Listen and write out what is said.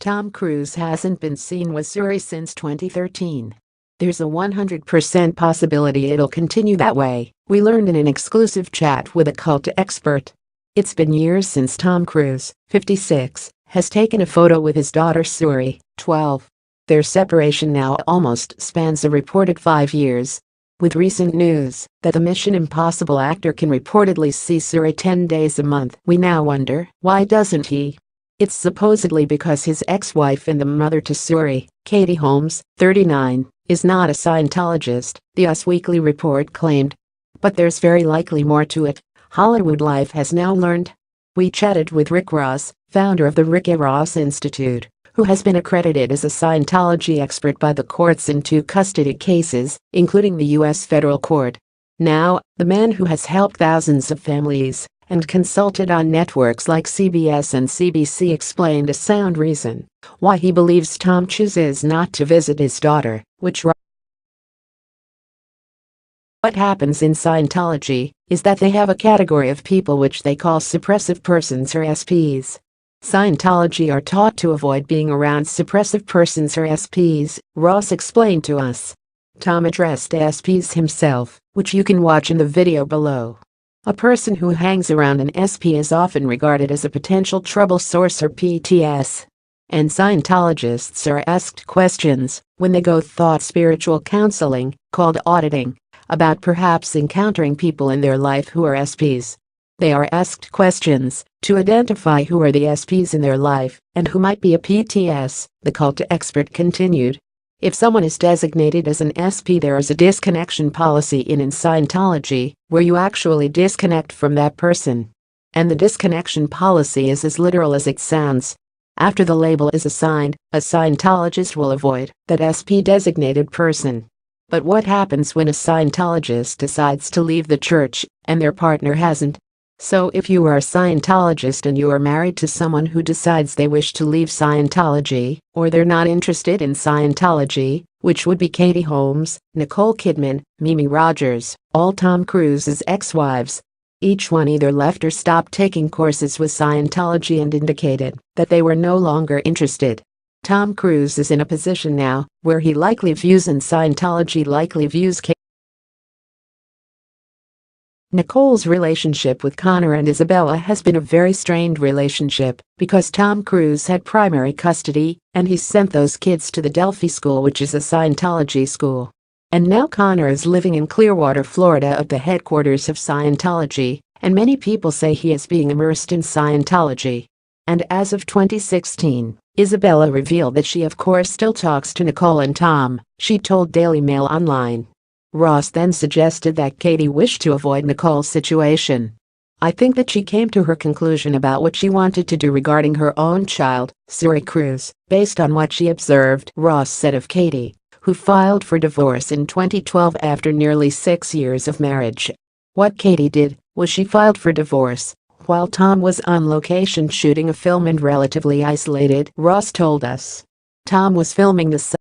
Tom Cruise hasn't been seen with Suri since 2013. There's a 100% possibility it'll continue that way, we learned in an exclusive chat with a cult expert. It's been years since Tom Cruise, 56, has taken a photo with his daughter Suri, 12. Their separation now almost spans a reported 5 years. With recent news that the Mission Impossible actor can reportedly see Suri 10 days a month, we now wonder, why doesn't he? It's supposedly because his ex-wife and the mother to Suri, Katie Holmes, 39, is not a Scientologist, the Us Weekly report claimed. But there's very likely more to it, Hollywood Life has now learned. We chatted with Rick Ross, founder of the Rick A. Ross Institute, who has been accredited as a Scientology expert by the courts in 2 custody cases, including the U.S. federal court. Now, the man who has helped thousands of families and consulted on networks like CBS and CBC explained a sound reason why he believes Tom chooses not to visit his daughter, which what happens in Scientology is that they have a category of people which they call suppressive persons or SPs. Scientology are taught to avoid being around suppressive persons or SPs, Ross explained to us. Tom addressed SPs himself, which you can watch in the video below. A person who hangs around an SP is often regarded as a potential trouble source or PTS. And Scientologists are asked questions when they go thought spiritual counseling, called auditing, about perhaps encountering people in their life who are SPs. They are asked questions to identify who are the SPs in their life and who might be a PTS, the cult expert continued. If someone is designated as an SP, there is a disconnection policy in Scientology where you actually disconnect from that person. And the disconnection policy is as literal as it sounds. After the label is assigned, a Scientologist will avoid that SP-designated person. But what happens when a Scientologist decides to leave the church and their partner hasn't? So if you are a Scientologist and you are married to someone who decides they wish to leave Scientology, or they're not interested in Scientology, which would be Katie Holmes, Nicole Kidman, Mimi Rogers, all Tom Cruise's ex-wives. Each one either left or stopped taking courses with Scientology and indicated that they were no longer interested. Tom Cruise is in a position now where he likely views and Scientology likely views Katie. Nicole's relationship with Connor and Isabella has been a very strained relationship because Tom Cruise had primary custody and he sent those kids to the Delphi School, which is a Scientology school. And now Connor is living in Clearwater, Florida at the headquarters of Scientology, and many people say he is being immersed in Scientology. And as of 2016, Isabella revealed that she of course still talks to Nicole and Tom, she told Daily Mail Online. Ross then suggested that Katie wished to avoid Nicole's situation. I think that she came to her conclusion about what she wanted to do regarding her own child, Suri Cruise, based on what she observed, Ross said of Katie, who filed for divorce in 2012 after nearly 6 years of marriage. What Katie did was she filed for divorce while Tom was on location shooting a film and relatively isolated, Ross told us. Tom was filming the